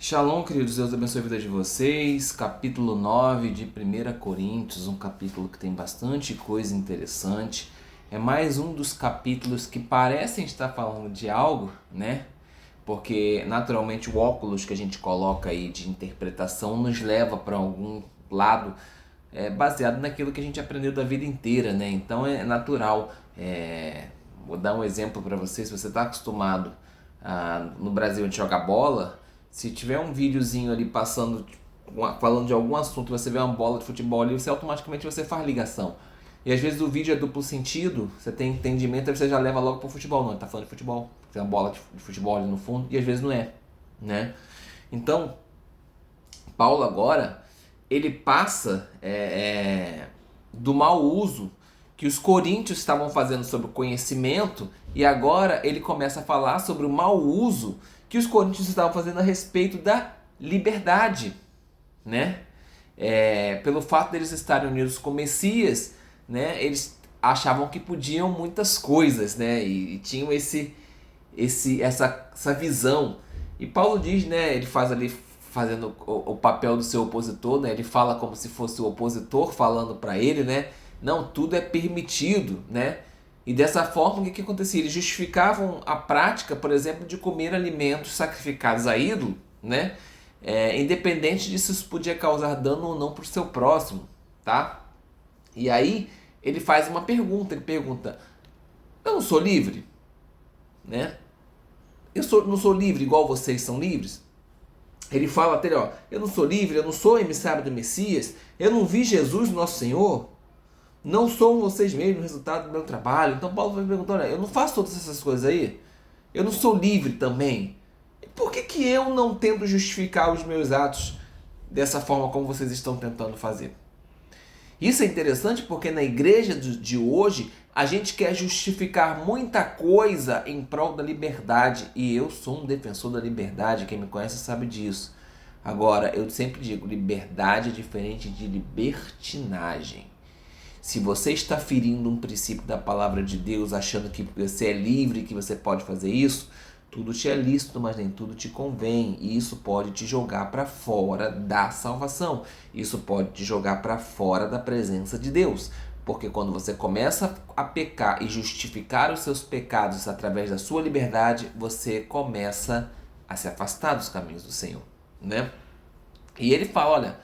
Shalom, queridos, Deus abençoe a vida de vocês. Capítulo 9 de 1 Coríntios, um capítulo que tem bastante coisa interessante. É mais um dos capítulos que parecem estar falando de algo, né? Porque naturalmente o óculos que a gente coloca aí de interpretação nos leva para algum lado baseado naquilo que a gente aprendeu da vida inteira, né? Então é natural. Vou dar um exemplo para vocês. Se você está acostumado no Brasil a gente jogar bola, se tiver um videozinho ali passando, falando de algum assunto, você vê uma bola de futebol ali, você automaticamente você faz ligação. E às vezes o vídeo é duplo sentido, você tem entendimento, aí você já leva logo pro futebol. Não, ele tá falando de futebol, tem uma bola de futebol ali no fundo, e às vezes não é, né? Então, Paulo agora, ele passa do mau uso que os coríntios estavam fazendo sobre o conhecimento, e agora ele começa a falar sobre o mau uso que os coríntios estavam fazendo a respeito da liberdade, né? Pelo fato deles estarem unidos com o Messias, né? Eles achavam que podiam muitas coisas, né? E tinham essa visão. E Paulo diz, né? Ele faz ali fazendo o papel do seu opositor, né? Ele fala como se fosse o opositor falando para ele, né? Não, tudo é permitido, né? E dessa forma, o que acontecia? Eles justificavam a prática, por exemplo, de comer alimentos sacrificados a ídolo, né? Independente de se isso podia causar dano ou não para o seu próximo, tá? E aí ele faz uma pergunta, ele pergunta: eu não sou livre, né? Não sou livre igual vocês são livres? Ele fala até, ó, eu não sou livre, eu não sou emissário do Messias, eu não vi Jesus, nosso Senhor. Não são vocês mesmos o resultado do meu trabalho. Então Paulo vai perguntar, olha, eu não faço todas essas coisas aí? Eu não sou livre também? E por que eu não tento justificar os meus atos dessa forma como vocês estão tentando fazer? Isso é interessante porque na igreja de hoje a gente quer justificar muita coisa em prol da liberdade. E eu sou um defensor da liberdade, quem me conhece sabe disso. Agora, eu sempre digo, liberdade é diferente de libertinagem. Se você está ferindo um princípio da palavra de Deus, achando que você é livre, que você pode fazer isso, tudo te é lícito, mas nem tudo te convém. E isso pode te jogar para fora da salvação. Isso pode te jogar para fora da presença de Deus. Porque quando você começa a pecar e justificar os seus pecados através da sua liberdade, você começa a se afastar dos caminhos do Senhor, né? E ele fala, olha,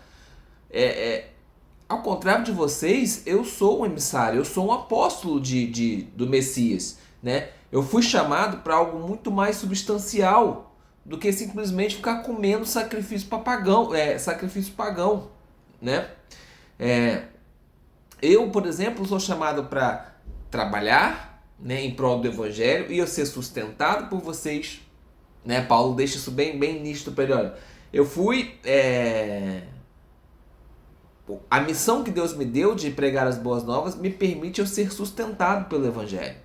ao contrário de vocês, eu sou um emissário, eu sou um apóstolo do Messias, né? Eu fui chamado para algo muito mais substancial do que simplesmente ficar comendo sacrifício pagão, né? Eu, por exemplo, sou chamado para trabalhar, né, em prol do evangelho e eu ser sustentado por vocês, né? Paulo deixa isso bem, bem nítido para ele, olha, eu fui... A missão que Deus me deu de pregar as boas novas me permite eu ser sustentado pelo Evangelho.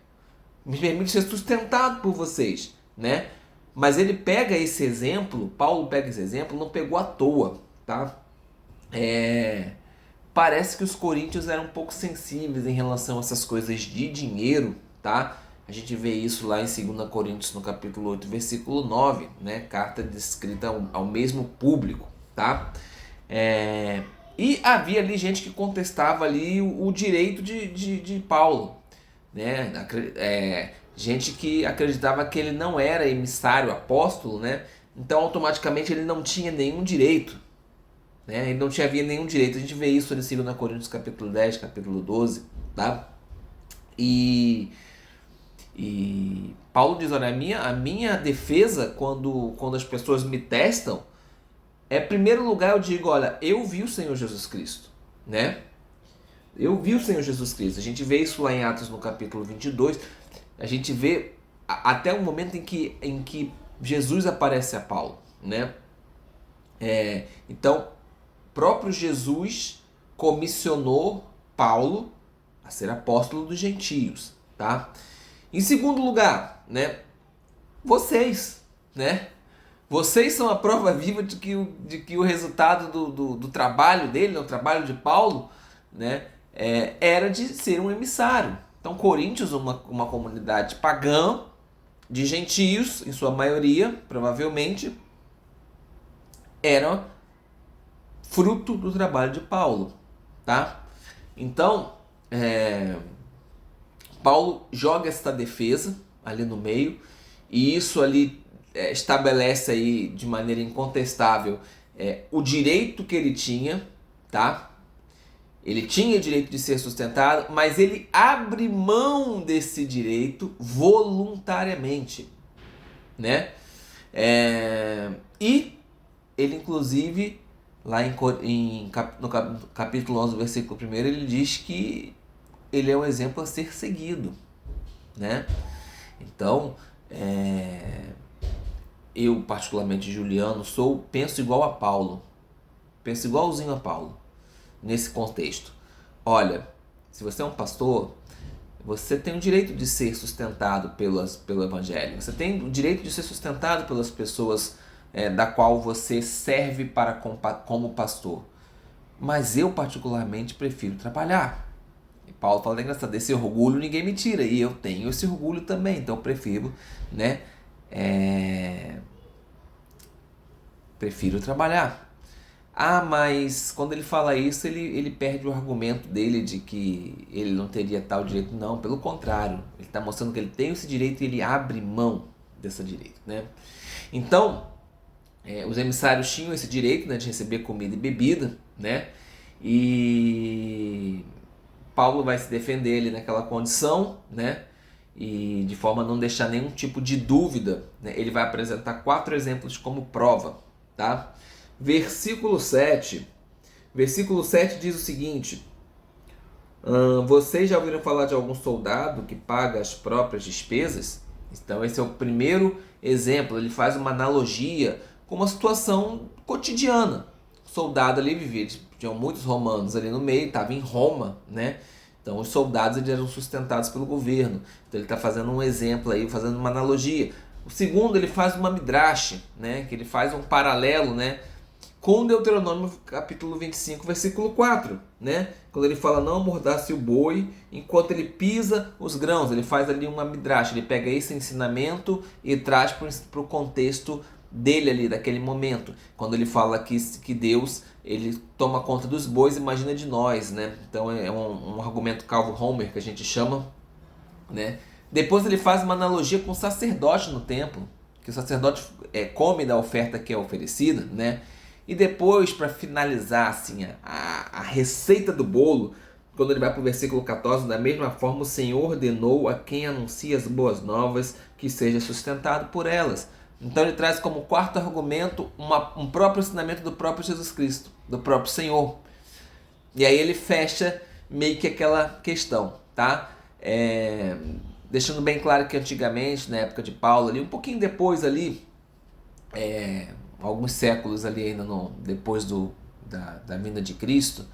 Me permite ser sustentado por vocês, né? Mas ele pega esse exemplo, Paulo pega esse exemplo, não pegou à toa, tá? Parece que os coríntios eram um pouco sensíveis em relação a essas coisas de dinheiro, tá? A gente vê isso lá em 2 Coríntios, no capítulo 8, versículo 9, né? Carta escrita ao mesmo público, tá? E havia ali gente que contestava ali o direito de Paulo, né? Gente que acreditava que ele não era emissário, apóstolo, né? Então automaticamente ele não tinha nenhum direito, né? Ele não havia nenhum direito. A gente vê isso em 2 Coríntios capítulo 10, capítulo 12, tá? E Paulo diz, olha, a minha defesa quando as pessoas me testam, em primeiro lugar eu digo, olha, eu vi o Senhor Jesus Cristo, né? Eu vi o Senhor Jesus Cristo. A gente vê isso lá em Atos no capítulo 22. A gente vê até o momento em que Jesus aparece a Paulo, né? Então, próprio Jesus comissionou Paulo a ser apóstolo dos gentios, tá? Em segundo lugar, né? Vocês, né? Vocês são a prova viva de que o resultado do trabalho dele, o trabalho de Paulo, né, era de ser um emissário. Então, Coríntios, uma comunidade pagã, de gentios, em sua maioria, provavelmente, era fruto do trabalho de Paulo, tá? Então, Paulo joga essa defesa ali no meio, e isso ali estabelece aí de maneira incontestável o direito que ele tinha, tá? Ele tinha o direito de ser sustentado, mas ele abre mão desse direito voluntariamente, né? E ele, inclusive, lá no capítulo 11, versículo 1, ele diz que ele é um exemplo a ser seguido, né? Então, eu, particularmente, Juliano, penso igual a Paulo, penso igualzinho a Paulo, nesse contexto. Olha, se você é um pastor, você tem o direito de ser sustentado pelo Evangelho. Você tem o direito de ser sustentado pelas pessoas da qual você serve como pastor. Mas eu, particularmente, prefiro trabalhar. E Paulo fala, é engraçado, esse orgulho ninguém me tira. E eu tenho esse orgulho também. Então eu prefiro, né? Prefiro trabalhar. Mas quando ele fala isso, ele perde o argumento dele de que ele não teria tal direito. Não, pelo contrário. Ele está mostrando que ele tem esse direito e ele abre mão desse direito, né? Então, os emissários tinham esse direito, né, de receber comida e bebida, né? E Paulo vai se defender ali naquela condição, né? E de forma a não deixar nenhum tipo de dúvida, né, ele vai apresentar 4 exemplos como prova, tá? Versículo 7 diz o seguinte: vocês já ouviram falar de algum soldado que paga as próprias despesas? Então esse é o primeiro exemplo, ele faz uma analogia com uma situação cotidiana. O soldado ali vivia, tinham muitos romanos ali no meio, estava em Roma, né? Então os soldados eles eram sustentados pelo governo. Então ele está fazendo um exemplo aí, fazendo uma analogia. O segundo, ele faz uma midrash, né? Que ele faz um paralelo, né, com Deuteronômio capítulo 25, versículo 4, né? Quando ele fala, não amordace o boi enquanto ele pisa os grãos. Ele faz ali uma midrash, ele pega esse ensinamento e traz para o contexto dele ali, daquele momento. Quando ele fala que Deus, ele toma conta dos bois, imagina de nós, né? Então é um argumento Calvo-Homer que a gente chama, né? Depois ele faz uma analogia com o sacerdote no templo, que o sacerdote come da oferta que é oferecida, né? E depois, para finalizar assim, a receita do bolo, quando ele vai para o versículo 14, da mesma forma o Senhor ordenou a quem anuncia as boas novas que seja sustentado por elas. Então ele traz como quarto argumento um próprio ensinamento do próprio Jesus Cristo, do próprio Senhor. E aí ele fecha meio que aquela questão, tá? Deixando bem claro que antigamente, na época de Paulo, ali, um pouquinho depois ali, alguns séculos ali ainda depois da vinda de Cristo,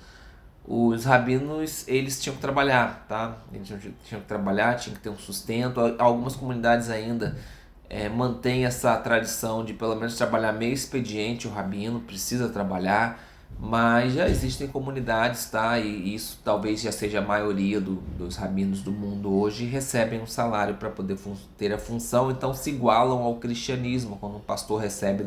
os rabinos eles tinham que trabalhar, tá? Eles tinham que trabalhar, tinham que ter um sustento. Algumas comunidades ainda mantêm essa tradição de pelo menos trabalhar meio expediente. O rabino precisa trabalhar, mas já existem comunidades, tá? E isso talvez já seja a maioria dos rabinos do mundo hoje, recebem um salário para poder ter a função, então se igualam ao cristianismo quando um pastor recebe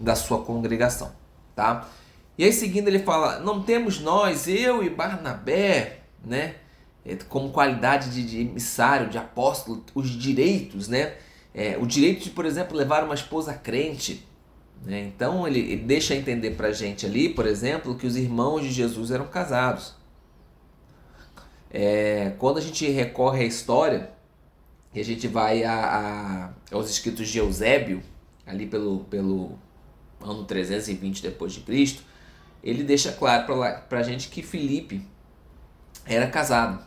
da sua congregação, tá? E aí seguindo ele fala, não temos nós, eu e Barnabé, né, como qualidade de emissário, de apóstolo, os direitos, né, o direito de, por exemplo, levar uma esposa crente, né? Então ele deixa entender pra gente ali, por exemplo, que os irmãos de Jesus eram casados. Quando a gente recorre à história, e a gente vai aos escritos de Eusébio, ali pelo ano 320 depois de Cristo, ele deixa claro pra gente que Filipe era casado,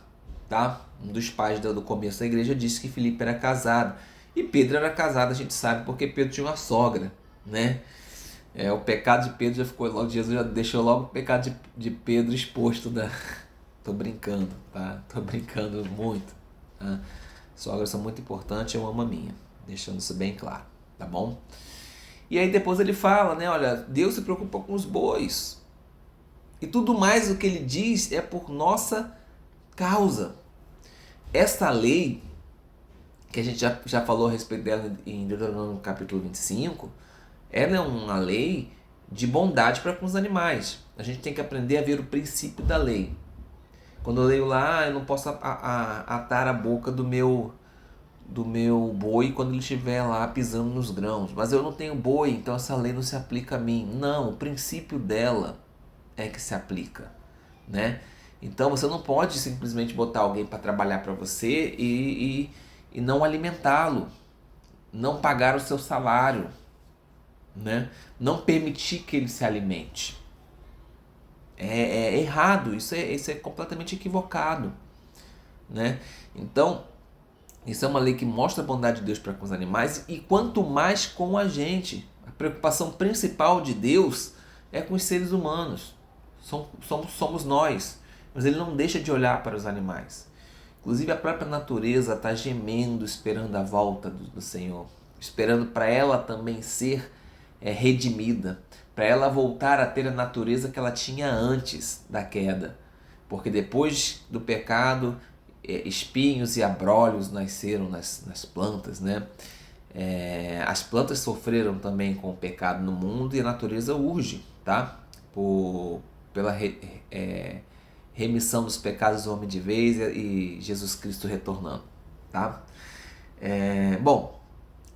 tá? Um dos pais do começo da igreja disse que Filipe era casado. E Pedro era casado, a gente sabe, porque Pedro tinha uma sogra, né? O pecado de Pedro já ficou logo, Jesus já deixou logo o pecado de Pedro exposto Tô brincando, tá? Tô brincando muito, tá? Sogras são muito importantes, eu amo a minha, deixando isso bem claro, tá bom? E aí depois ele fala, né? Olha, Deus se preocupa com os bois. E tudo mais o que ele diz é por nossa causa. Esta lei, que a gente já falou a respeito dela em Deuteronômio capítulo 25, ela é uma lei de bondade para com os animais. A gente tem que aprender a ver o princípio da lei. Quando eu leio lá, eu não posso atar a boca do meu boi quando ele estiver lá pisando nos grãos. Mas eu não tenho boi, então essa lei não se aplica a mim. Não, o princípio dela é que se aplica, né? Então você não pode simplesmente botar alguém para trabalhar para você e não alimentá-lo, não pagar o seu salário, né? Não permitir que ele se alimente. É errado, isso é completamente equivocado, né? Então, isso é uma lei que mostra a bondade de Deus para com os animais e quanto mais com a gente. A preocupação principal de Deus é com os seres humanos. Somos nós. Mas ele não deixa de olhar para os animais. Inclusive a própria natureza está gemendo, esperando a volta do Senhor. Esperando para ela também ser redimida. Para ela voltar a ter a natureza que ela tinha antes da queda. Porque depois do pecado, espinhos e abrolhos nasceram nas plantas, né? As plantas sofreram também com o pecado no mundo e a natureza urge, tá? Pela remissão dos pecados do homem de vez e Jesus Cristo retornando, tá? Bom,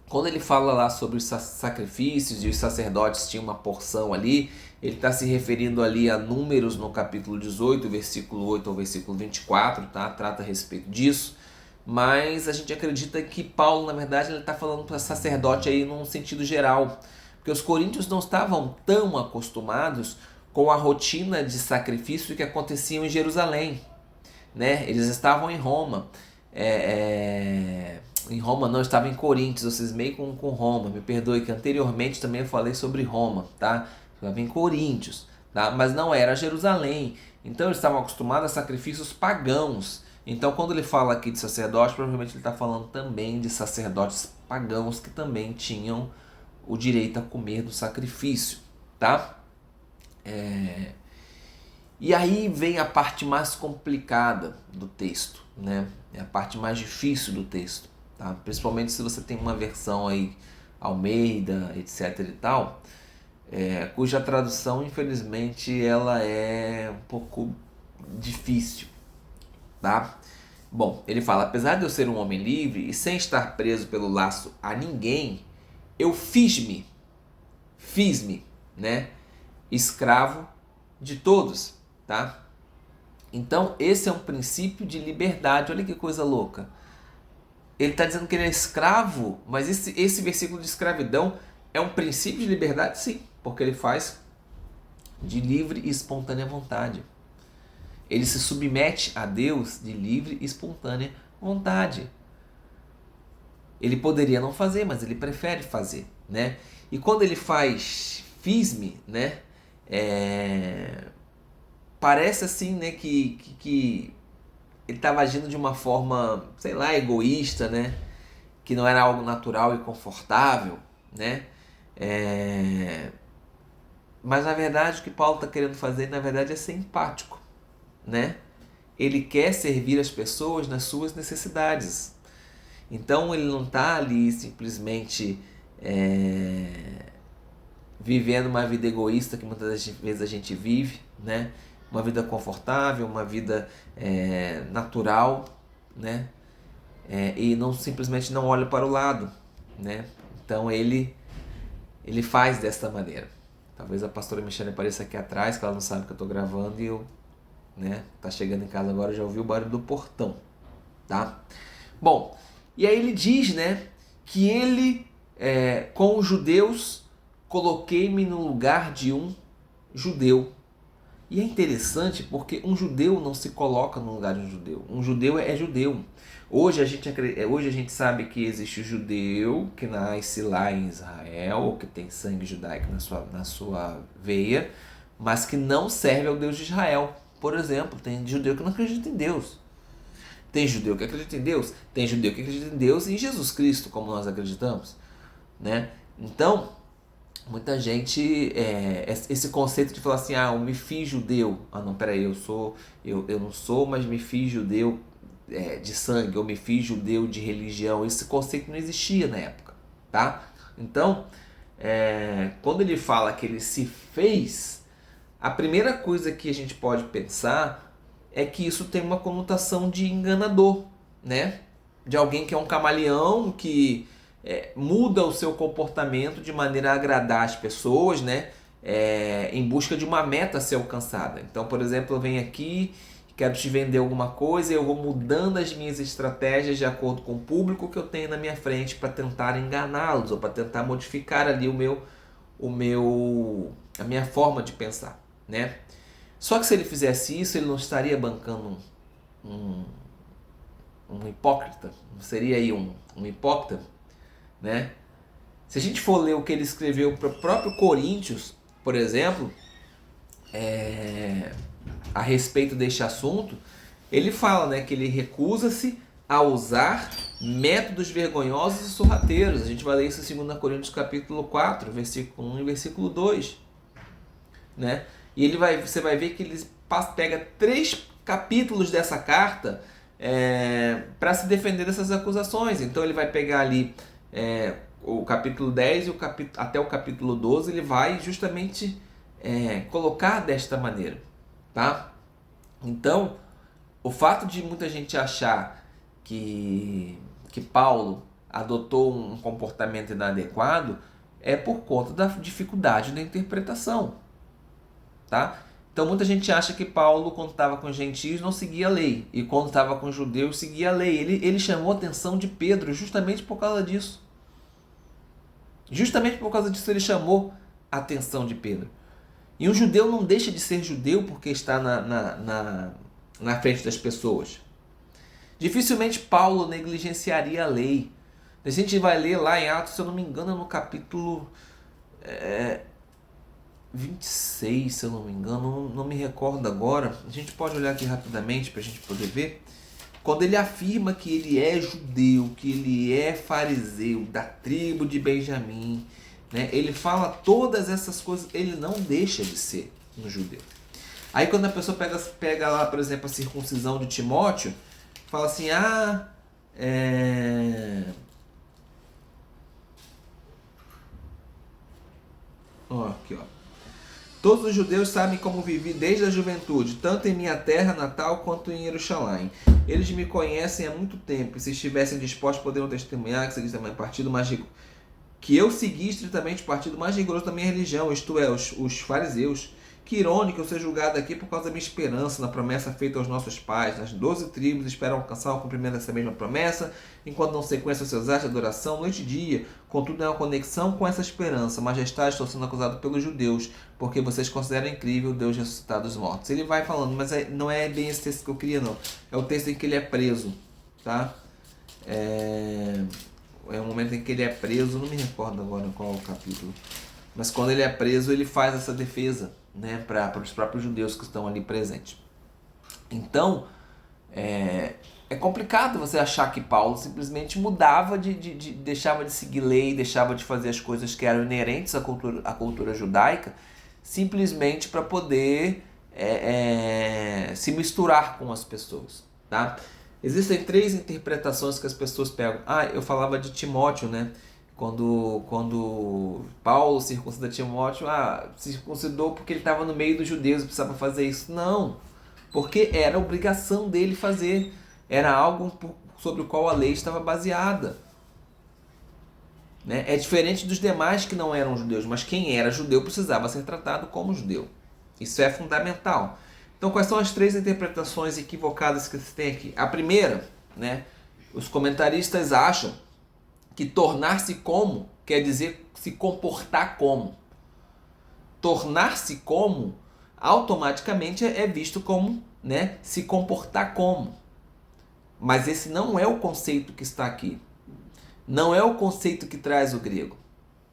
quando ele fala lá sobre os sacrifícios e os sacerdotes tinham uma porção ali, ele está se referindo ali a Números no capítulo 18, versículo 8 ao versículo 24, tá? Trata a respeito disso. Mas a gente acredita que Paulo, na verdade, ele está falando para sacerdote aí num sentido geral. Porque os coríntios não estavam tão acostumados com a rotina de sacrifício que acontecia em Jerusalém, né? Eles estavam em Roma. Em Roma não, estava em Coríntios, eu cismei com Roma, me perdoe que anteriormente também eu falei sobre Roma, tá? Estava em Coríntios, tá? Mas não era Jerusalém, então eles estavam acostumados a sacrifícios pagãos. Então quando ele fala aqui de sacerdote, provavelmente ele está falando também de sacerdotes pagãos que também tinham o direito a comer do sacrifício, tá? E aí vem a parte mais complicada do texto, né? É a parte mais difícil do texto, tá? Principalmente se você tem uma versão aí Almeida, etc e tal, cuja tradução, infelizmente, ela é um pouco difícil, tá? Bom, ele fala, apesar de eu ser um homem livre e sem estar preso pelo laço a ninguém, eu fiz-me, né? Escravo de todos, tá? Então, esse é um princípio de liberdade. Olha que coisa louca. Ele está dizendo que ele é escravo, mas esse versículo de escravidão é um princípio de liberdade? Sim, porque ele faz de livre e espontânea vontade. Ele se submete a Deus de livre e espontânea vontade. Ele poderia não fazer, mas ele prefere fazer, né? E quando ele faz fiz-me, né? Parece assim, né, que ele estava agindo de uma forma, sei lá, egoísta, né? Que não era algo natural e confortável, né? Mas na verdade o que Paulo está querendo fazer, na verdade, é ser empático, né? Ele quer servir as pessoas nas suas necessidades. Então ele não está ali simplesmente vivendo uma vida egoísta que muitas vezes a gente vive, né? Uma vida confortável, uma vida natural, né? E não simplesmente não olha para o lado, né? Então ele faz desta maneira. Talvez a pastora Michelle apareça aqui atrás, que ela não sabe que eu estou gravando e eu, né? Tá chegando em casa agora, já ouviu o barulho do portão, tá? Bom, e aí ele diz, né? Que ele, com os judeus, coloquei-me no lugar de um judeu. E é interessante porque um judeu não se coloca no lugar de um judeu. Um judeu é judeu. Hoje a gente sabe que existe o judeu que nasce lá em Israel, ou que tem sangue judaico na sua veia, mas que não serve ao Deus de Israel. Por exemplo, tem judeu que não acredita em Deus. Tem judeu que acredita em Deus. Tem judeu que acredita em Deus e em Jesus Cristo, como nós acreditamos, né? Então, muita gente, esse conceito de falar assim, eu me fiz judeu. Não, peraí, eu não sou, mas me fiz judeu de sangue, ou me fiz judeu de religião. Esse conceito não existia na época, tá? Então, quando ele fala que ele se fez, a primeira coisa que a gente pode pensar é que isso tem uma conotação de enganador, né? De alguém que é um camaleão, que muda o seu comportamento de maneira a agradar as pessoas, né? Em busca de uma meta a ser alcançada. Então, por exemplo, eu venho aqui, quero te vender alguma coisa e eu vou mudando as minhas estratégias de acordo com o público que eu tenho na minha frente para tentar enganá-los ou para tentar modificar ali a minha forma de pensar, né? Só que se ele fizesse isso, ele não estaria bancando um hipócrita, não seria aí um hipócrita, né? Se a gente for ler o que ele escreveu para o próprio Coríntios, por exemplo, a respeito deste assunto, ele fala, né, que ele recusa-se a usar métodos vergonhosos e sorrateiros. A gente vai ler isso em 2 Coríntios capítulo 4, versículo 1 e versículo 2, né? E você vai ver que ele pega 3 capítulos dessa carta para se defender dessas acusações. Então ele vai pegar ali o capítulo 10 e até o capítulo 12, ele vai justamente colocar desta maneira, tá? Então, o fato de muita gente achar que Paulo adotou um comportamento inadequado é por conta da dificuldade da interpretação, tá? Então muita gente acha que Paulo, quando estava com os gentios, não seguia a lei, e quando estava com os judeus, seguia a lei. Ele chamou a atenção de Pedro justamente por causa disso. Justamente por causa disso ele chamou a atenção de Pedro. E um judeu não deixa de ser judeu porque está na frente das pessoas. Dificilmente Paulo negligenciaria a lei. A gente vai ler lá em Atos, se eu não me engano, no capítulo 26, se eu não me engano, não me recordo agora. A gente pode olhar aqui rapidamente para a gente poder ver. Quando ele afirma que ele é judeu, que ele é fariseu, da tribo de Benjamim, né? Ele fala todas essas coisas, ele não deixa de ser um judeu. Aí quando a pessoa pega lá, por exemplo, a circuncisão de Timóteo, fala assim, aqui, ó. Todos os judeus sabem como vivi desde a juventude, tanto em minha terra natal quanto em Jerusalém. Eles me conhecem há muito tempo, e se estivessem dispostos, poderiam testemunhar que segui também partido mais rico. Que eu segui estritamente o partido mais rigoroso da minha religião, isto é, os fariseus. Que irônico eu ser julgado aqui por causa da minha esperança na promessa feita aos nossos pais. Nas 12 tribos esperam alcançar o cumprimento dessa mesma promessa, enquanto não sequênciam os seus atos de adoração noite e dia. Contudo, não é uma conexão com essa esperança. Majestade, estou sendo acusado pelos judeus, porque vocês consideram incrível o Deus ressuscitado dos mortos. Ele vai falando, mas não é bem esse texto que eu queria, não. É o texto em que ele é preso, tá? É o momento em que ele é preso, não me recordo agora qual é o capítulo. Mas quando ele é preso, ele faz essa defesa, né, para os próprios judeus que estão ali presentes. Então, é complicado você achar que Paulo simplesmente mudava, deixava de seguir lei, deixava de fazer as coisas que eram inerentes à cultura judaica, simplesmente para poder se misturar com as pessoas, tá? Existem 3 interpretações que as pessoas pegam. Eu falava de Timóteo, né? Quando Paulo circuncida Timóteo, circuncidou porque ele estava no meio dos judeus e precisava fazer isso. Não, porque era obrigação dele fazer. Era algo sobre o qual a lei estava baseada. Né? É diferente dos demais que não eram judeus, mas quem era judeu precisava ser tratado como judeu. Isso é fundamental. Então, quais são as 3 interpretações equivocadas que você tem aqui? A primeira, né? Os comentaristas acham que tornar-se como quer dizer se comportar como. Tornar-se como automaticamente é visto como, né, se comportar como. Mas esse não é o conceito que está aqui. Não é o conceito que traz o grego,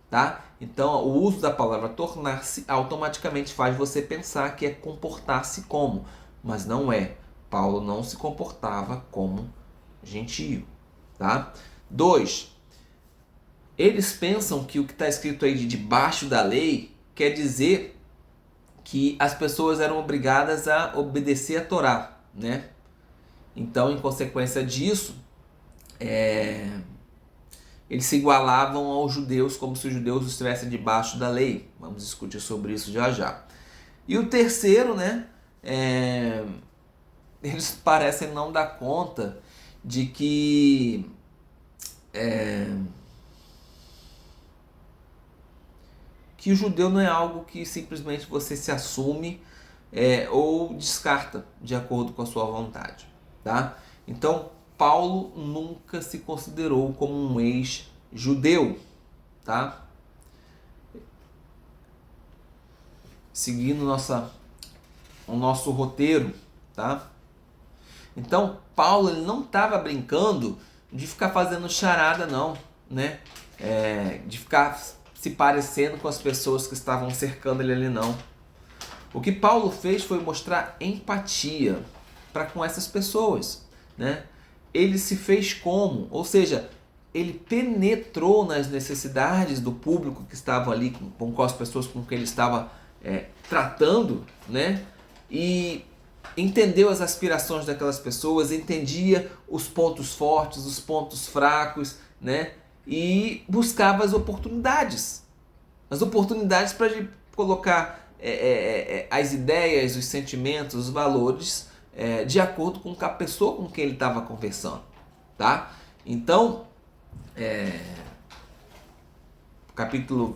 tá? Então, o uso da palavra tornar-se automaticamente faz você pensar que é comportar-se como, mas não é. Paulo não se comportava como gentio, tá? 2. Eles pensam que o que está escrito aí de debaixo da lei quer dizer que as pessoas eram obrigadas a obedecer a Torá, né? Então, em consequência disso, eles se igualavam aos judeus como se os judeus estivessem debaixo da lei. Vamos discutir sobre isso já já. E o terceiro, né, eles parecem não dar conta de que o judeu não é algo que simplesmente você se assume ou descarta de acordo com a sua vontade, tá? Então, Paulo nunca se considerou como um ex-judeu, tá? Seguindo o nosso roteiro, tá? Então, Paulo ele não estava brincando de ficar fazendo charada, não, né? De ficar se parecendo com as pessoas que estavam cercando ele ali, não. O que Paulo fez foi mostrar empatia para com essas pessoas, né? Ele se fez como? Ou seja, ele penetrou nas necessidades do público que estava ali, com as pessoas com quem ele estava tratando, né? E entendeu as aspirações daquelas pessoas, entendia os pontos fortes, os pontos fracos, né? E buscava as oportunidades para colocar as ideias, os sentimentos, os valores de acordo com a pessoa com quem ele estava conversando, tá? Então,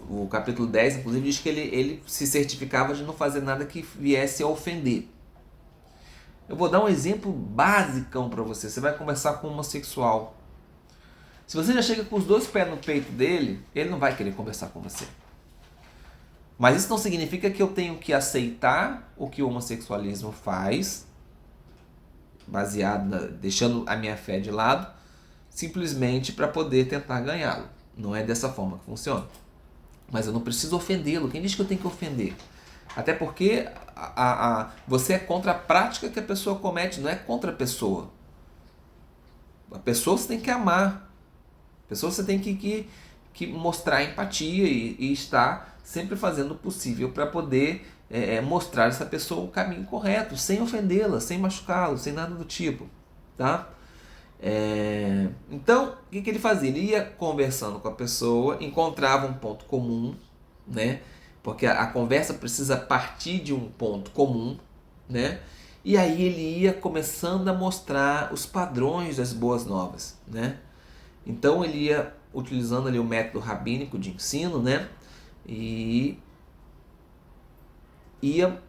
o capítulo 10, inclusive, diz que ele se certificava de não fazer nada que viesse a ofender. Eu vou dar um exemplo basicão para você. Você vai conversar com um homossexual. Se você já chega com os dois pés no peito dele, ele não vai querer conversar com você. Mas isso não significa que eu tenho que aceitar o que o homossexualismo faz, deixando a minha fé de lado, simplesmente para poder tentar ganhá-lo. Não é dessa forma que funciona. Mas eu não preciso ofendê-lo. Quem diz que eu tenho que ofender? Até porque você é contra a prática que a pessoa comete, não é contra a pessoa. A pessoa você tem que amar. A pessoa você tem que mostrar empatia e estar sempre fazendo o possível para poder mostrar a essa pessoa o caminho correto, sem ofendê-la, sem machucá-la, sem nada do tipo, tá? Então, o que ele fazia? Ele ia conversando com a pessoa, encontrava um ponto comum, né? Porque a conversa precisa partir de um ponto comum, né? E aí ele ia começando a mostrar os padrões das boas novas, né? Então ele ia utilizando ali o método rabínico de ensino, né? E ia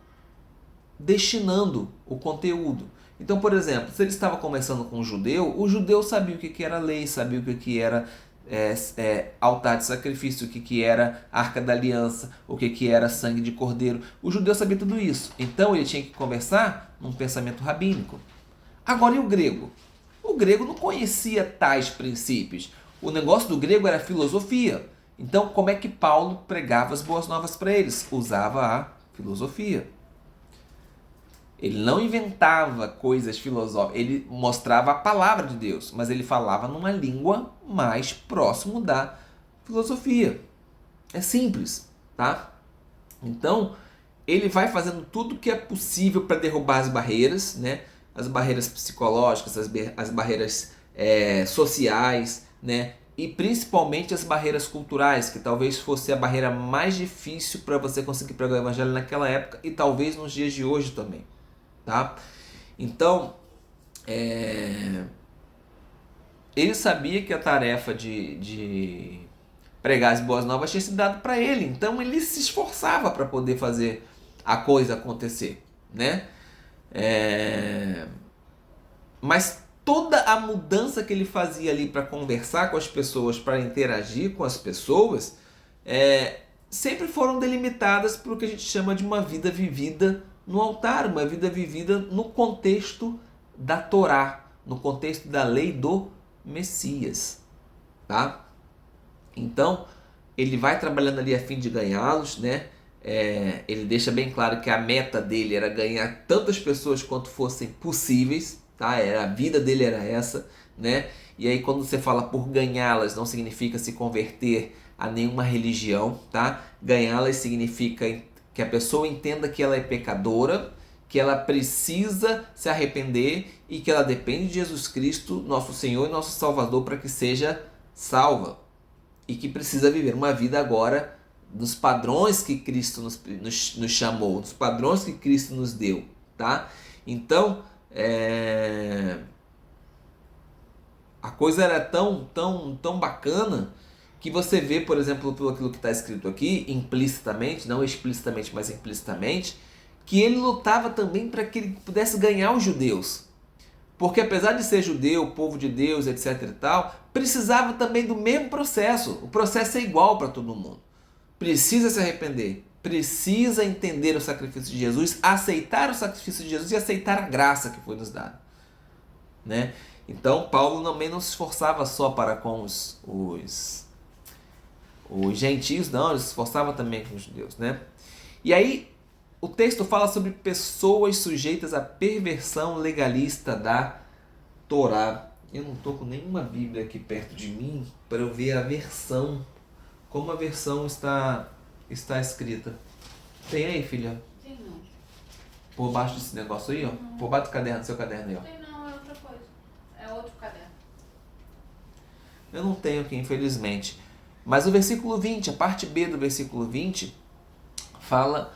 destinando o conteúdo. Então, por exemplo, se ele estava conversando com um judeu, o judeu sabia o que era lei, sabia o que era altar de sacrifício, o que era arca da aliança, o que era sangue de cordeiro. O judeu sabia tudo isso. Então ele tinha que conversar num pensamento rabínico. Agora, e o grego? O grego não conhecia tais princípios. O negócio do grego era filosofia. Então, como é que Paulo pregava as boas novas para eles? Usava a filosofia. Ele não inventava coisas filosóficas, ele mostrava a palavra de Deus, mas ele falava numa língua mais próximo da filosofia. É simples, tá? Então, ele vai fazendo tudo o que é possível para derrubar as barreiras, né? As barreiras psicológicas, as barreiras sociais, né? E principalmente as barreiras culturais, que talvez fosse a barreira mais difícil para você conseguir pregar o evangelho naquela época e talvez nos dias de hoje também. Tá? Então, ele sabia que a tarefa de pregar as boas novas tinha sido dada para ele, então ele se esforçava para poder fazer a coisa acontecer, né? Mas toda a mudança que ele fazia ali para conversar com as pessoas, para interagir com as pessoas, sempre foram delimitadas por o que a gente chama de uma vida vivida no altar, uma vida vivida no contexto da Torá, no contexto da lei do Messias, tá? Então, ele vai trabalhando ali a fim de ganhá-los, né? Ele deixa bem claro que a meta dele era ganhar tantas pessoas quanto fossem possíveis, tá? A vida dele era essa, né? E aí quando você fala por ganhá-las, não significa se converter a nenhuma religião, tá? Ganhá-las significa que a pessoa entenda que ela é pecadora, que ela precisa se arrepender e que ela depende de Jesus Cristo, nosso Senhor e nosso Salvador, para que seja salva, e que precisa viver uma vida agora nos padrões que Cristo nos chamou, nos padrões que Cristo nos deu, tá? Então, a coisa era tão bacana que você vê, por exemplo, pelo aquilo que está escrito aqui, implicitamente, não explicitamente, mas implicitamente, que ele lutava também para que ele pudesse ganhar os judeus. Porque apesar de ser judeu, povo de Deus, etc e tal, precisava também do mesmo processo. O processo é igual para todo mundo. Precisa se arrepender, precisa entender o sacrifício de Jesus, aceitar o sacrifício de Jesus e aceitar a graça que foi nos dada, né? Então Paulo também não se esforçava só para com os gentios, não, ele se esforçava também com os judeus, né? E aí o texto fala sobre pessoas sujeitas à perversão legalista da Torá. Eu não estou com nenhuma Bíblia aqui perto de mim para eu ver a versão, como a versão está escrita. Tem aí, filha? Tem não. Por baixo desse negócio aí, ó. Não. Por baixo do caderno, do seu caderno aí, ó. Tem não, é outra coisa. É outro caderno. Eu não tenho aqui, infelizmente. Mas o versículo 20, a parte B do versículo 20, fala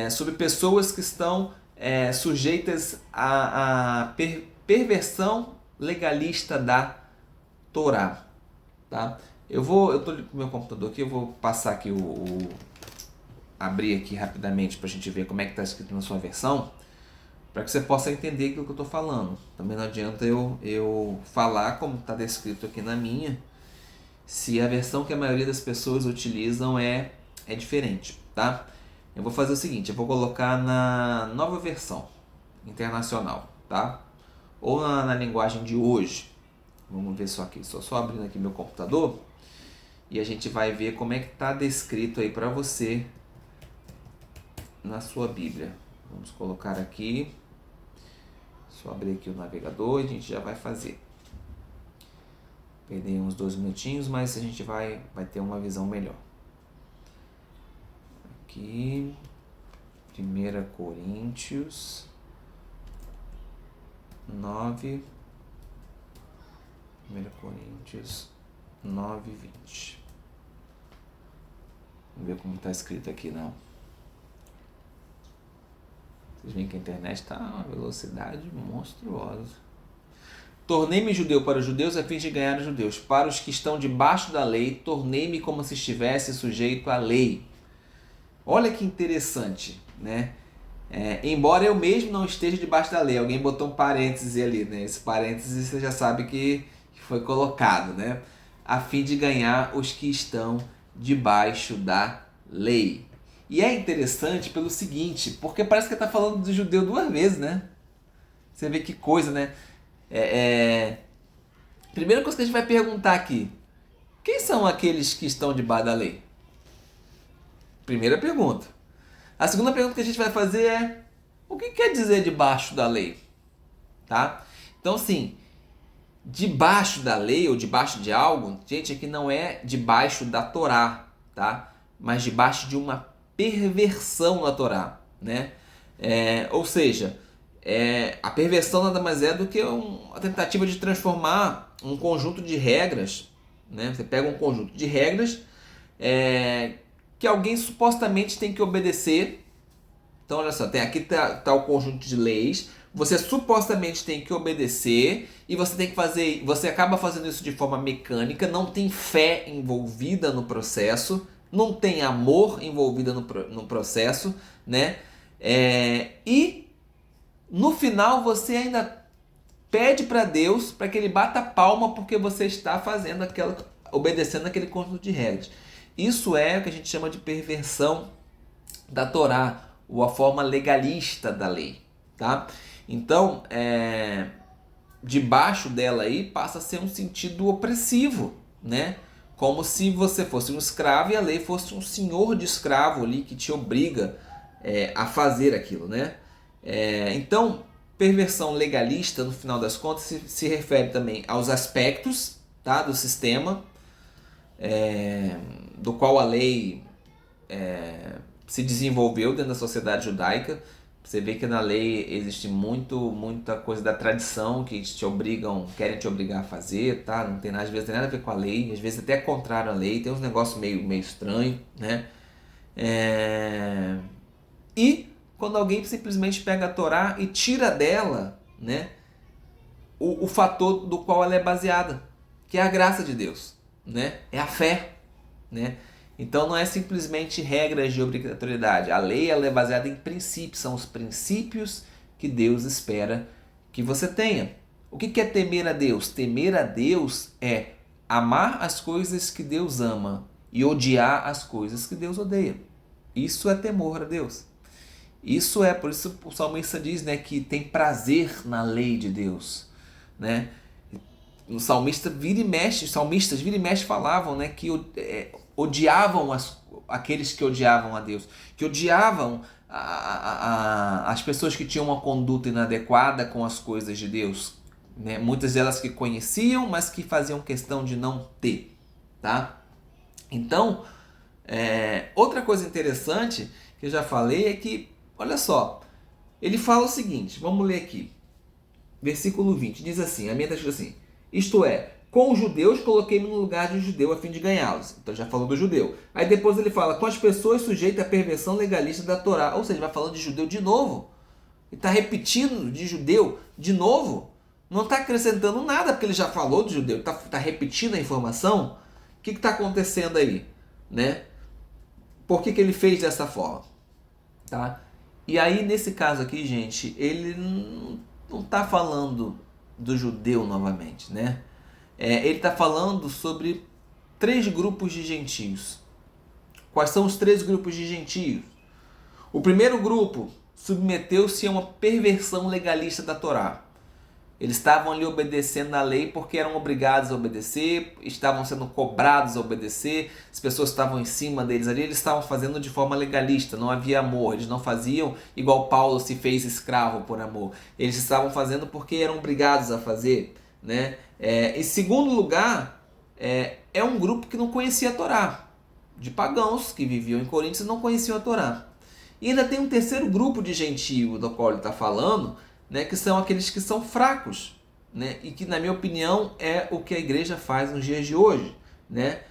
sobre pessoas que estão sujeitas à perversão legalista da Torá. Tá? Eu estou com o meu computador aqui, eu vou passar aqui abrir aqui rapidamente para a gente ver como é que está escrito na sua versão, para que você possa entender aquilo que eu estou falando. Também não adianta eu falar como está descrito aqui na minha, se a versão que a maioria das pessoas utilizam é diferente, tá? Eu vou fazer o seguinte, eu vou colocar na nova versão internacional, tá? Ou na linguagem de hoje. Vamos ver só aqui, só abrindo aqui meu computador e a gente vai ver como é que está descrito aí para você na sua Bíblia. Vamos colocar aqui, só abrir aqui o navegador e a gente já vai fazer. Perdi uns 2 minutinhos, mas a gente vai ter uma visão melhor. Aqui, 1 Coríntios 9, 1 Coríntios 9, 20. Vamos ver como está escrito aqui, não. Vocês veem que a internet está a uma velocidade monstruosa. Tornei-me judeu para os judeus a fim de ganhar os judeus. Para os que estão debaixo da lei, tornei-me como se estivesse sujeito à lei. Olha que interessante, né? Embora eu mesmo não esteja debaixo da lei. Alguém botou um parêntese ali, né? Esse parêntese você já sabe que foi colocado, né? A fim de ganhar os que estão debaixo da lei. E é interessante pelo seguinte, porque parece que está falando do judeu 2 vezes, né? Você vê que coisa, né? Primeira coisa que a gente vai perguntar aqui: quem são aqueles que estão debaixo da lei? Primeira pergunta. A segunda pergunta que a gente vai fazer é: o que quer dizer debaixo da lei? Tá? Então, assim, debaixo da lei ou debaixo de algo, gente, aqui não é debaixo da Torá, tá? Mas debaixo de uma perversão na Torá, né? Ou seja, a perversão nada mais é do que uma tentativa de transformar um conjunto de regras, né? Você pega um conjunto de regras que alguém supostamente tem que obedecer. Então, olha só, aqui tá o conjunto de leis, você supostamente tem que obedecer e você acaba fazendo isso de forma mecânica, não tem fé envolvida no processo, não tem amor envolvido no processo, né? E no final você ainda pede para Deus para que ele bata a palma porque você está obedecendo aquele conjunto de regras. Isso é o que a gente chama de perversão da Torá, ou a forma legalista da lei, tá? Então, debaixo dela aí passa a ser um sentido opressivo, né? Como se você fosse um escravo e a lei fosse um senhor de escravo ali que te obriga a fazer aquilo, né? Então, perversão legalista, no final das contas, se refere também aos aspectos, tá, do sistema, do qual a lei se desenvolveu dentro da sociedade judaica, Você vê que na lei existe muita coisa da tradição que querem te obrigar a fazer, tá? Não tem nada, às vezes tem nada a ver com a lei, às vezes até é contrário à lei, tem uns negócios meio estranho, né? E quando alguém simplesmente pega a Torá e tira dela, né, o fator do qual ela é baseada, que é a graça de Deus, né? É a fé, né? Então não é simplesmente regras de obrigatoriedade. A lei ela é baseada em princípios, são os princípios que Deus espera que você tenha. O que é temer a Deus? Temer a Deus é amar as coisas que Deus ama e odiar as coisas que Deus odeia. Isso é temor a Deus. Por isso o salmista diz, né, que tem prazer na lei de Deus, né? Os salmistas vira e mexe falavam, né, que odiavam aqueles que odiavam a Deus, que odiavam as pessoas que tinham uma conduta inadequada com as coisas de Deus, né? Muitas delas que conheciam, mas que faziam questão de não ter, tá? Então, outra coisa interessante que eu já falei é que, olha só, ele fala o seguinte, vamos ler aqui, versículo 20, diz assim, a minha está escrito assim, isto é, com os judeus coloquei-me no lugar de um judeu a fim de ganhá-los. Então já falou do judeu. Aí depois ele fala, com as pessoas sujeitas à perversão legalista da Torá. Ou seja, vai falando de judeu de novo. Ele está repetindo de judeu de novo. Não está acrescentando nada, porque ele já falou de judeu. Está repetindo a informação. O que está acontecendo aí? Né? Por que ele fez dessa forma? Tá? E aí, nesse caso aqui, gente, ele não está falando do judeu novamente, né? Ele está falando sobre 3 grupos de gentios. Quais são os 3 grupos de gentios? O primeiro grupo submeteu-se a uma perversão legalista da Torá. Eles estavam ali obedecendo à lei porque eram obrigados a obedecer, estavam sendo cobrados a obedecer, as pessoas estavam em cima deles ali, eles estavam fazendo de forma legalista, não havia amor, eles não faziam igual Paulo se fez escravo por amor, eles estavam fazendo porque eram obrigados a fazer, né? Em segundo lugar, é um grupo que não conhecia a Torá, de pagãos que viviam em Corinto e não conheciam a Torá. E ainda tem um terceiro grupo de gentio do qual ele está falando, né, que são aqueles que são fracos, né, e que, na minha opinião, é o que a igreja faz nos dias de hoje, né,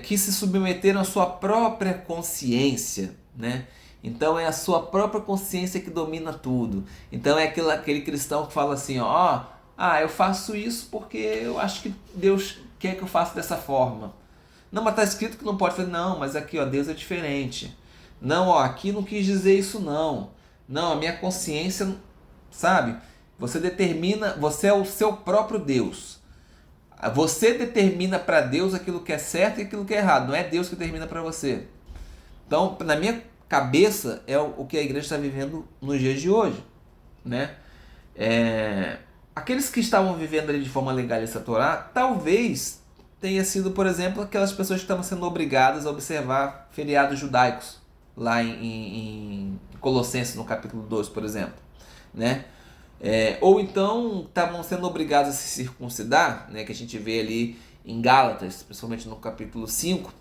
que se submeteram à sua própria consciência, né? Então é a sua própria consciência que domina tudo. Então é aquele cristão que fala assim, eu faço isso porque eu acho que Deus quer que eu faça dessa forma. Não, mas está escrito que não pode fazer. Não, mas aqui, Deus é diferente. Não, aqui não quis dizer isso não. Não, a minha consciência, sabe? Você determina, você é o seu próprio Deus. Você determina para Deus aquilo que é certo e aquilo que é errado. Não é Deus que determina para você. Então, na minha cabeça, é o que a igreja está vivendo nos dias de hoje, né? Aqueles que estavam vivendo ali de forma legalista a Torá, talvez tenha sido, por exemplo, aquelas pessoas que estavam sendo obrigadas a observar feriados judaicos, lá em Colossenses, no capítulo 2, por exemplo, né? Ou então estavam sendo obrigados a se circuncidar, né? Que a gente vê ali em Gálatas, principalmente no capítulo 5,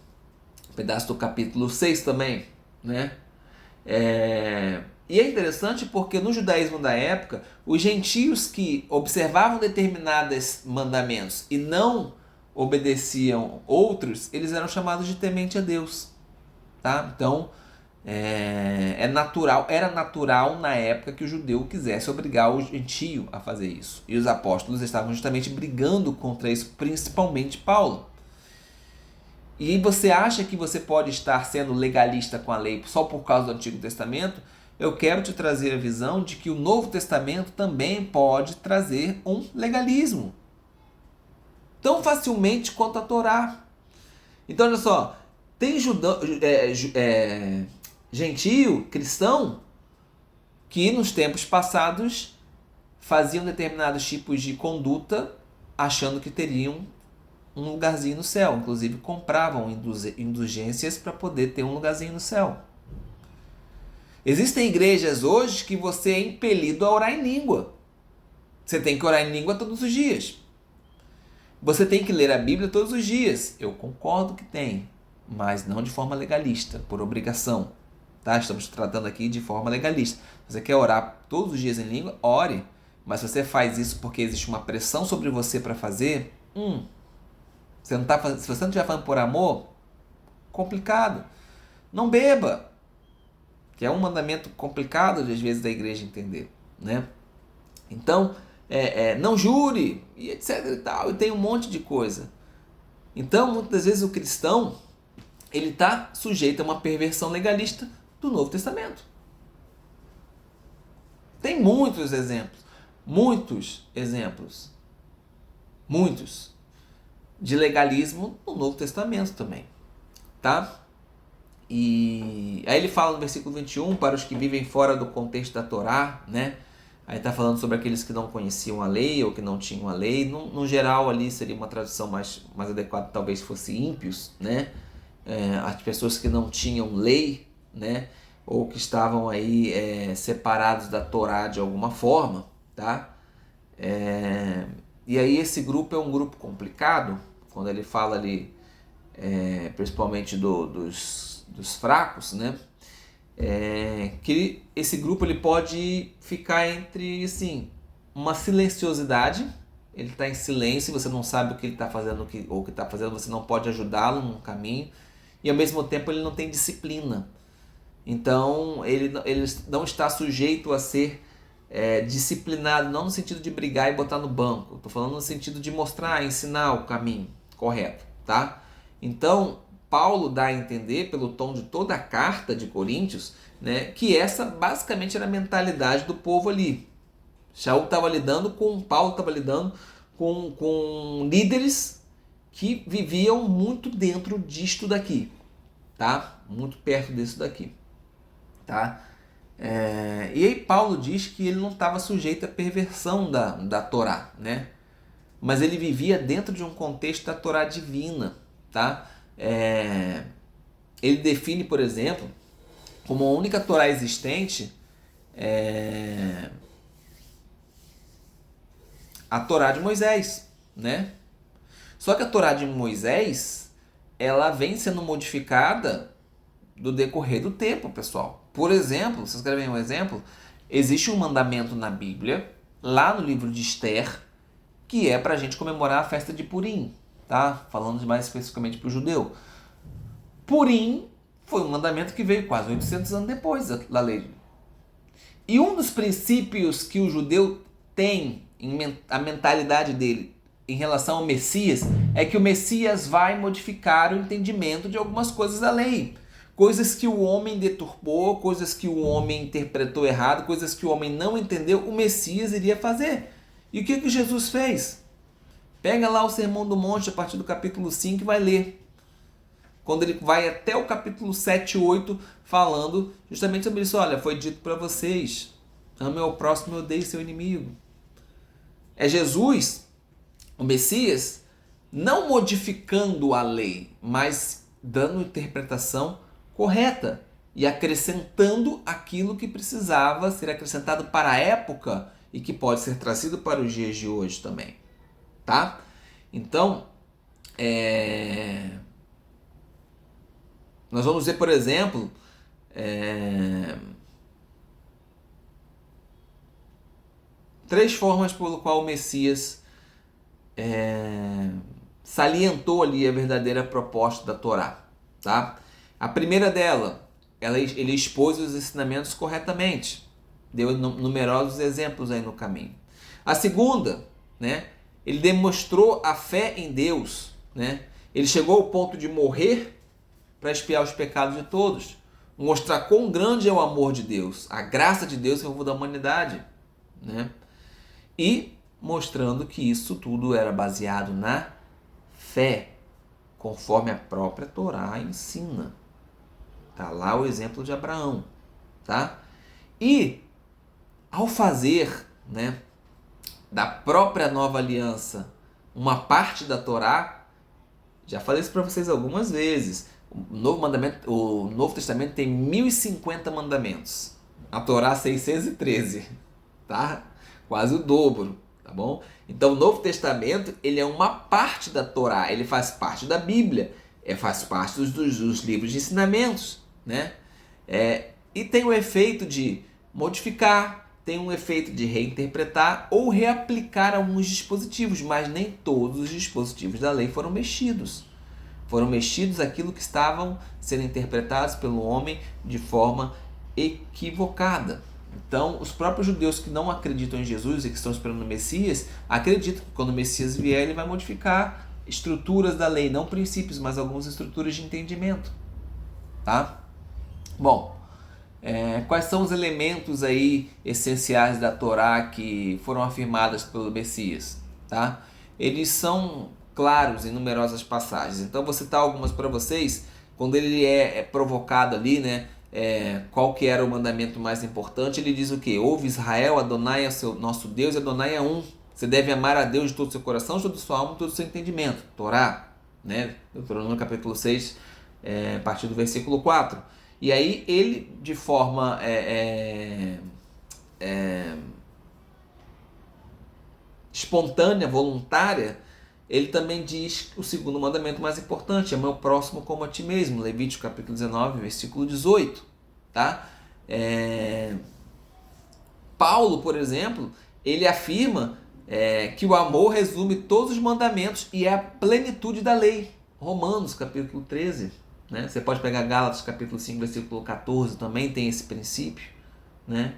um pedaço do capítulo 6 também, né? E é interessante porque no judaísmo da época, os gentios que observavam determinados mandamentos e não obedeciam outros, eles eram chamados de temente a Deus, tá? Então, era natural na época que o judeu quisesse obrigar o gentio a fazer isso. E os apóstolos estavam justamente brigando contra isso, principalmente Paulo. E você acha que você pode estar sendo legalista com a lei só por causa do Antigo Testamento? Eu quero te trazer a visão de que o Novo Testamento também pode trazer um legalismo, tão facilmente quanto a Torá. Então, olha só, tem gentio, cristão, que nos tempos passados faziam determinados tipos de conduta achando que teriam um lugarzinho no céu. Inclusive compravam indulgências para poder ter um lugarzinho no céu. Existem igrejas hoje que você é impelido a orar em língua. Você tem que orar em língua todos os dias. Você tem que ler a Bíblia todos os dias. Eu concordo que tem, mas não de forma legalista, por obrigação. tá? Estamos tratando aqui de forma legalista. Se você quer orar todos os dias em língua, ore. Mas se você faz isso porque existe uma pressão sobre você para fazer, você não tá fazendo, se você não estiver falando por amor, complicado. Não beba, que é um mandamento complicado às vezes da igreja entender, né? Então, não jure, e etc e tal, e tem um monte de coisa. Então, muitas vezes o cristão, ele está sujeito a uma perversão legalista do Novo Testamento. Tem muitos exemplos de legalismo no Novo Testamento também, tá? E aí ele fala no versículo 21, para os que vivem fora do contexto da Torá, né? Aí está falando sobre aqueles que não conheciam a lei ou que não tinham a lei. No geral ali seria uma tradução mais adequada, talvez fosse ímpios, né? As pessoas que não tinham lei, né? Ou que estavam aí separados da Torá de alguma forma, tá? E aí esse grupo é um grupo complicado, quando ele fala ali, principalmente dos fracos, né? Que esse grupo ele pode ficar entre, assim, uma silenciosidade, ele está em silêncio, você não sabe o que ele está fazendo ou o que está fazendo, você não pode ajudá-lo no caminho, e ao mesmo tempo ele não tem disciplina. Então ele não está sujeito a ser disciplinado, não no sentido de brigar e botar no banco, estou falando no sentido de mostrar, ensinar o caminho correto, tá? Então Paulo dá a entender, pelo tom de toda a carta de Coríntios, né, que essa basicamente era a mentalidade do povo ali. Paulo estava lidando com líderes que viviam muito dentro disto daqui, tá? Muito perto disso daqui, tá? E aí Paulo diz que ele não estava sujeito à perversão da Torá, né? Mas ele vivia dentro de um contexto da Torá divina, tá? Ele define, por exemplo, como a única Torá existente a Torá de Moisés, né? Só que a Torá de Moisés, ela vem sendo modificada do decorrer do tempo, pessoal. Por exemplo, vocês querem ver um exemplo? Existe um mandamento na Bíblia, lá no livro de Esther, que é para a gente comemorar a festa de Purim, tá? Falando mais especificamente para o judeu. Purim foi um mandamento que veio quase 800 anos depois da lei. E um dos princípios que o judeu tem, a mentalidade dele em relação ao Messias, é que o Messias vai modificar o entendimento de algumas coisas da lei. Coisas que o homem deturpou, coisas que o homem interpretou errado, coisas que o homem não entendeu, o Messias iria fazer. E o que Jesus fez? Pega lá o Sermão do Monte, a partir do capítulo 5, e vai ler. Quando ele vai até o capítulo 7 e 8, falando justamente sobre isso. Olha, foi dito para vocês, ame ao próximo e odeie seu inimigo. É Jesus, o Messias, não modificando a lei, mas dando interpretação correta e acrescentando aquilo que precisava ser acrescentado para a época e que pode ser trazido para os dias de hoje também, tá? Então, nós vamos ver, por exemplo, três formas pelo qual o Messias salientou ali a verdadeira proposta da Torá, tá? A primeira dela, ele expôs os ensinamentos corretamente, deu numerosos exemplos aí no caminho. A segunda, né, ele demonstrou a fé em Deus, né? Ele chegou ao ponto de morrer para expiar os pecados de todos, mostrar quão grande é o amor de Deus, a graça de Deus em favor da humanidade, né? E mostrando que isso tudo era baseado na fé, conforme a própria Torá ensina. Tá lá o exemplo de Abraão, tá? E ao fazer, né, da própria nova aliança uma parte da Torá, já falei isso para vocês algumas vezes. O Novo Testamento tem 1050 mandamentos. A Torá 613, tá? Quase o dobro, tá bom? Então o Novo Testamento, ele é uma parte da Torá, ele faz parte da Bíblia, faz parte dos livros de ensinamentos, né? E tem o efeito de modificar, tem um efeito de reinterpretar ou reaplicar alguns dispositivos, mas nem todos os dispositivos da lei foram mexidos. Foram mexidos aquilo que estavam sendo interpretados pelo homem de forma equivocada. Então, os próprios judeus que não acreditam em Jesus e que estão esperando o Messias, acreditam que quando o Messias vier, ele vai modificar estruturas da lei, não princípios, mas algumas estruturas de entendimento. Tá? Bom, quais são os elementos aí essenciais da Torá que foram afirmados pelo Messias? Tá? Eles são claros em numerosas passagens. Então, vou citar algumas para vocês. Quando ele é provocado ali, né? Qual que era o mandamento mais importante? Ele diz o quê? Ouve Israel, Adonai é o nosso Deus e Adonai é um. Você deve amar a Deus de todo o seu coração, de toda a sua alma, de todo o seu entendimento. Torá, né? Deuteronômio capítulo 6, a partir do versículo 4. E aí ele, de forma espontânea, voluntária, ele também diz o segundo mandamento mais importante, ama o próximo como a ti mesmo, Levítico capítulo 19, versículo 18. Tá? Paulo, por exemplo, ele afirma que o amor resume todos os mandamentos e é a plenitude da lei. Romanos capítulo 13. Né? Você pode pegar Gálatas capítulo 5, versículo 14, também tem esse princípio. Né?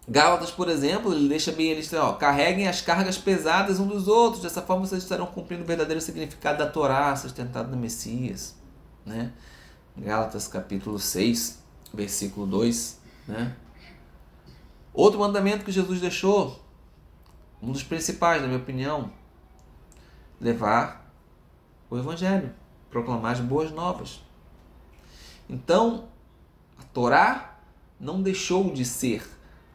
Gálatas, por exemplo, ele deixa bem eles, carreguem as cargas pesadas uns dos outros, dessa forma vocês estarão cumprindo o verdadeiro significado da Torá, sustentado no Messias. Né? Gálatas capítulo 6, versículo 2. Né? Outro mandamento que Jesus deixou, um dos principais, na minha opinião, levar o Evangelho, proclamar as boas novas. Então, a Torá não deixou de ser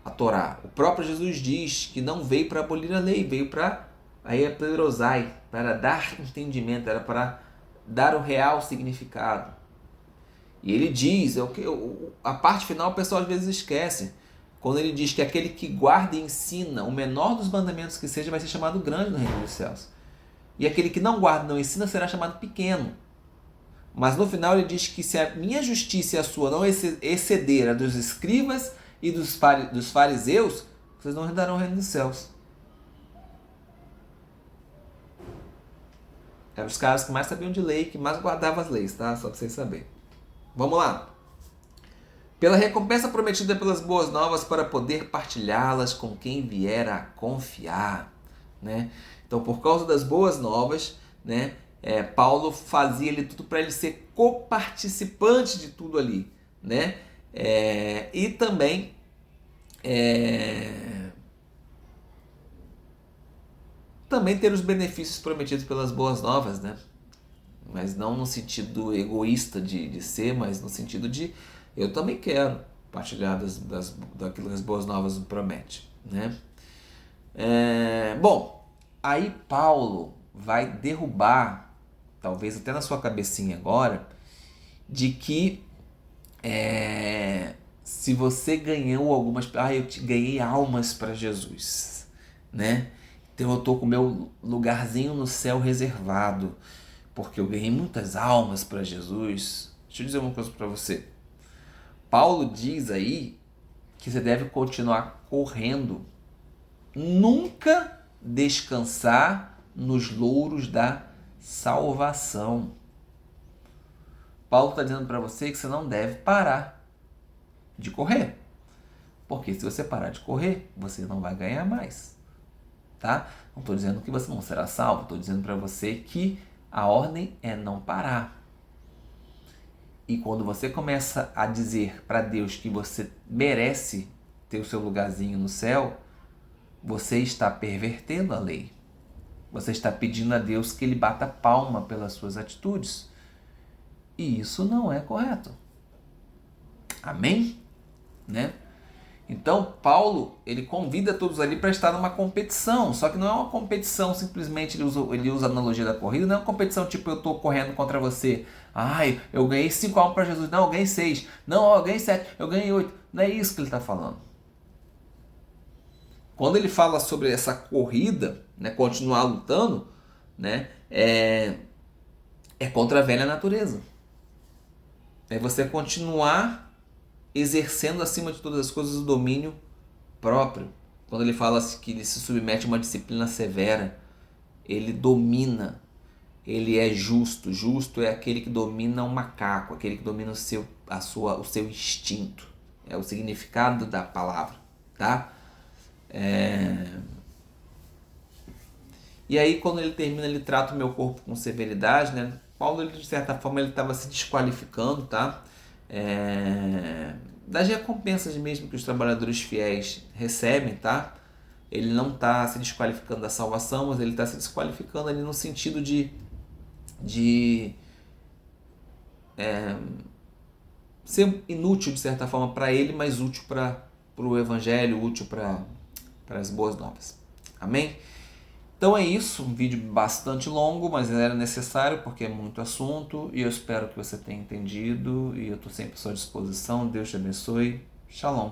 a Torá. O próprio Jesus diz que não veio para abolir a lei, veio para plerosai, para dar entendimento, era para dar o real significado. E ele diz, a parte final o pessoal às vezes esquece, quando ele diz que aquele que guarda e ensina o menor dos mandamentos que seja, vai ser chamado grande no reino dos céus. E aquele que não guarda e não ensina será chamado pequeno. Mas no final ele diz que se a minha justiça e a sua não exceder a dos escribas e dos fariseus, vocês não herdarão o reino dos céus. Eram os caras que mais sabiam de lei, que mais guardavam as leis, tá? Só para vocês saberem. Vamos lá. Pela recompensa prometida pelas boas novas para poder partilhá-las com quem vier a confiar. Né? Então, por causa das boas novas, né, Paulo fazia ali tudo para ele ser coparticipante de tudo ali. Né? E também ter os benefícios prometidos pelas boas novas, né? Mas não no sentido egoísta de ser, mas no sentido de eu também quero partilhar daquilo que as boas novas me prometem, né? Bom, aí Paulo vai derrubar, talvez até na sua cabecinha agora, de que se você ganhou algumas... eu ganhei almas para Jesus, né? Então eu estou com o meu lugarzinho no céu reservado, porque eu ganhei muitas almas para Jesus. Deixa eu dizer uma coisa para você. Paulo diz aí que você deve continuar correndo, nunca descansar nos louros da salvação. Paulo está dizendo para você que você não deve parar de correr, porque se você parar de correr, você não vai ganhar mais, tá? Não estou dizendo que você não será salvo, estou dizendo para você que a ordem é não parar. E quando você começa a dizer para Deus que você merece ter o seu lugarzinho no céu, você está pervertendo a lei. Você está pedindo a Deus que ele bata palma pelas suas atitudes. E isso não é correto. Amém? Né? Então, Paulo, ele convida todos ali para estar numa competição, só que não é uma competição simplesmente, ele usa a analogia da corrida, não é uma competição tipo eu estou correndo contra você, eu ganhei 5 almas para Jesus, não, eu ganhei 6, não, eu ganhei 7, eu ganhei 8, não é isso que ele está falando. Quando ele fala sobre essa corrida, né, continuar lutando, né, é contra a velha natureza. É você continuar exercendo acima de todas as coisas o domínio próprio. Quando ele fala que ele se submete a uma disciplina severa, ele domina, ele é justo. Justo é aquele que domina o macaco, aquele que domina o seu instinto. É o significado da palavra, tá? E aí, quando ele termina, ele trata o meu corpo com severidade, né? Paulo, ele, de certa forma, ele estava se desqualificando, tá? Das recompensas mesmo que os trabalhadores fiéis recebem, tá? Ele não está se desqualificando da salvação, mas ele está se desqualificando ali no sentido de ser inútil, de certa forma, para ele, mas útil para o evangelho, útil para as boas novas. Amém? Então é isso, um vídeo bastante longo, mas era necessário porque é muito assunto e eu espero que você tenha entendido e eu estou sempre à sua disposição. Deus te abençoe. Shalom.